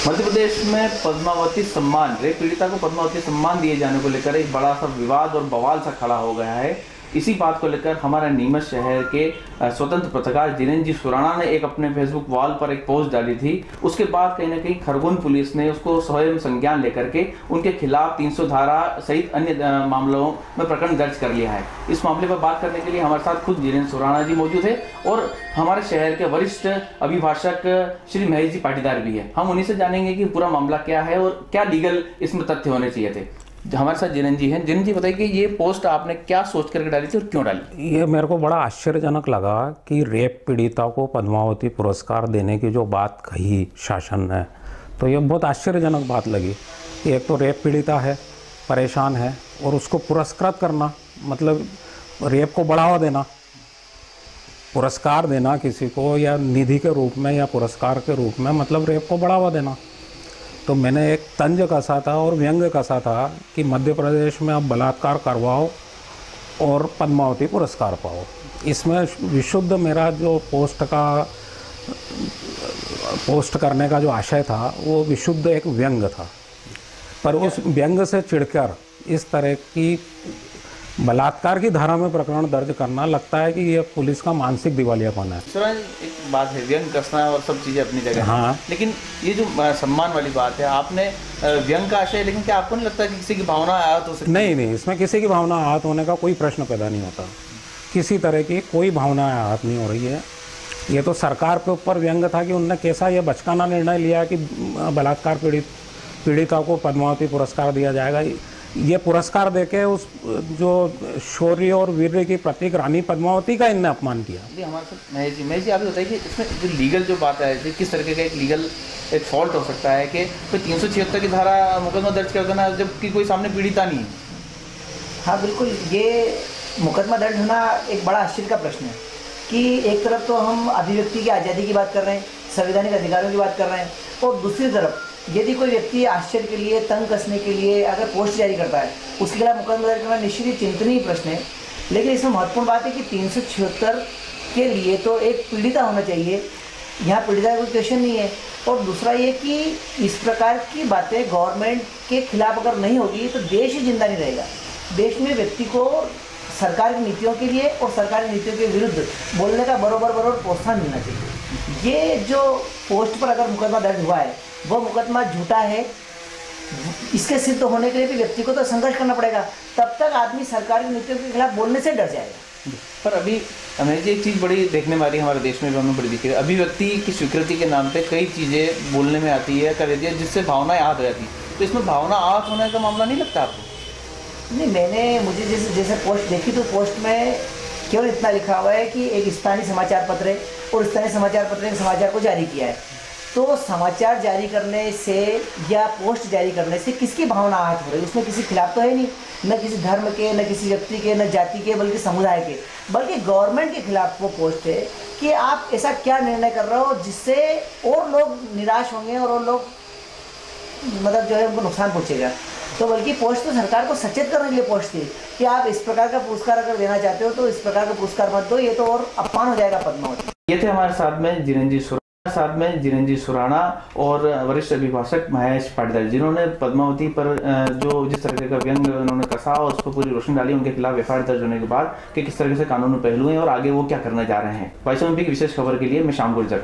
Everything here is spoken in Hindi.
मध्य प्रदेश में पद्मावती सम्मान, रेप पीड़िता को पद्मावती सम्मान दिए जाने को लेकर एक बड़ा सा विवाद और बवाल सा खड़ा हो गया है। इसी बात को लेकर हमारे नीमच शहर के स्वतंत्र पत्रकार जिनेंद्र जी सुराणा ने एक अपने फेसबुक वॉल पर एक पोस्ट डाली थी। उसके बाद कहीं ना कहीं खरगोन पुलिस ने उसको स्वयं संज्ञान लेकर के उनके खिलाफ 300 धारा सहित अन्य मामलों में प्रकरण दर्ज कर लिया है। इस मामले पर बात करने के लिए हमारे साथ खुद जिनेंद्र सुराणा जी मौजूद है और हमारे शहर के वरिष्ठ अभिभाषक श्री महेश जी पाटीदार भी है। हम उन्हीं से जानेंगे कि पूरा मामला क्या है और क्या लीगल इसमें तथ्य होने चाहिए थे। हमारे साथ जिनेंद्र जी हैं। जिनेंद्र जी बताइए कि ये पोस्ट आपने क्या सोच करके डाली थी और क्यों डाली? ये मेरे को बड़ा आश्चर्यजनक लगा कि रेप पीड़िता को पद्मावती पुरस्कार देने की जो बात कही शासन ने, तो ये बहुत आश्चर्यजनक बात लगी कि एक तो रेप पीड़िता है, परेशान है, और उसको पुरस्कृत करना मतलब रेप को बढ़ावा देना, पुरस्कार देना किसी को या निधि के रूप में या पुरस्कार के रूप में, मतलब रेप को बढ़ावा देना। तो मैंने एक तंज कसा था और व्यंग्य कसा था कि मध्य प्रदेश में आप बलात्कार करवाओ और पद्मावती पुरस्कार पाओ। इसमें विशुद्ध मेरा जो पोस्ट करने का जो आशय था वो विशुद्ध एक व्यंग्य था, पर उस व्यंग्य से चिढ़कर इस तरह की बलात्कार की धारा में प्रकरण दर्ज करना, लगता है कि ये पुलिस का मानसिक दिवालियापन है। सर एक बात है, व्यंग कसना और सब चीज़ें अपनी जगह, हाँ, लेकिन ये जो सम्मान वाली बात है, आपने व्यंग का आशय, लेकिन क्या आपको नहीं लगता कि किसी की भावना आहत हो सकती है? नहीं, इसमें किसी की भावना आहत होने का कोई प्रश्न पैदा नहीं होता। किसी तरह की कोई भावना आहत नहीं हो रही है। ये तो सरकार के ऊपर व्यंग था कि उनने कैसा ये बचकाना निर्णय लिया कि बलात्कार पीड़िता को पद्मावती पुरस्कार दिया जाएगा। ये पुरस्कार देके उस जो शौर्य और वीर्य की प्रतीक रानी पद्मावती का इनने अपमान किया। जी हमारे साथ महेश जी आप बताइए कि इसमें जो लीगल जो बात है, किस तरीके का एक लीगल एक फॉल्ट हो सकता है कि कोई 376 की धारा मुकदमा दर्ज कर देना जबकि कोई सामने पीड़िता नहीं है? हाँ बिल्कुल, ये मुकदमा दर्ज होना एक बड़ा आश्चर्य का प्रश्न है कि एक तरफ तो हम अभिव्यक्ति की आज़ादी की बात कर रहे हैं, संवैधानिक अधिकारों की बात कर रहे हैं, और दूसरी तरफ यदि कोई व्यक्ति आश्चर्य के लिए, तंग कसने के लिए अगर पोस्ट जारी करता है, उसके खिलाफ मुकदमा दर्ज करना निश्चित ही चिंतनीय प्रश्न है। लेकिन इसमें महत्वपूर्ण बात है कि 376 के लिए तो एक पीड़िता होना चाहिए, यहाँ पीड़िता का कोई क्वेश्चन नहीं है। और दूसरा ये कि इस प्रकार की बातें गवर्नमेंट के खिलाफ अगर नहीं होगी तो देश ही जिंदा नहीं रहेगा। देश में व्यक्ति को सरकार की नीतियों के लिए और सरकारी नीतियों के विरुद्ध बोलने का बराबर प्रोत्साहन मिलना चाहिए। ये जो पोस्ट पर अगर मुकदमा दर्ज हुआ है वो मुकदमा झूठा है, इसके सिद्ध होने के लिए भी व्यक्ति को तो संघर्ष करना पड़ेगा, तब तक आदमी सरकार की नीतियों के खिलाफ बोलने से डर जाएगा। पर अभी हमें एक चीज़ बड़ी देखने वाली हमारे देश में भी हमें बड़ी दिखी है, अभिव्यक्ति की स्वीकृति के नाम पे कई चीज़ें बोलने में आती है, कर देती है, जिससे भावनाएं आहत हो जाती है। तो इसमें भावना आहत होने का मामला नहीं लगता आपको? नहीं, मुझे जैसे पोस्ट देखी तो पोस्ट में केवल इतना लिखा हुआ है कि एक स्थानीय समाचार पत्र है और स्थानीय समाचार पत्र ने समाचार को जारी किया है। तो समाचार जारी करने से या पोस्ट जारी करने से किसकी भावना आहत हो रही है? उसमें किसी खिलाफ तो है नहीं, न किसी धर्म के, न किसी व्यक्ति के, न जाति के, बल्कि समुदाय के, बल्कि गवर्नमेंट के खिलाफ वो पोस्ट है कि आप ऐसा क्या निर्णय कर रहे हो जिससे और लोग निराश होंगे और लोग मतलब जो है उनको नुकसान पहुँचेगा। तो बल्कि पोस्ट तो सरकार को सचेत करने के लिए पोस्ट थी कि आप इस प्रकार का पुरस्कार अगर देना चाहते हो तो इस प्रकार का पुरस्कार मत दो, ये तो और अपमान हो जाएगा पद्मावती। ये थे हमारे साथ में जिनेंद्र जी सुराणा और वरिष्ठ अभिभाषक महेश पाटीदार, जिन्होंने पद्मावती पर जो जिस तरह का व्यंग उन्होंने कसा और उस पर पूरी रोशनी डाली उनके खिलाफ एफआईआर दर्ज होने के बाद कि किस तरह से कानूनी पहलू हैं और आगे वो क्या करने जा रहे हैं। वाइस एमपी की विशेष खबर के लिए मैं श्याम गुर्जर।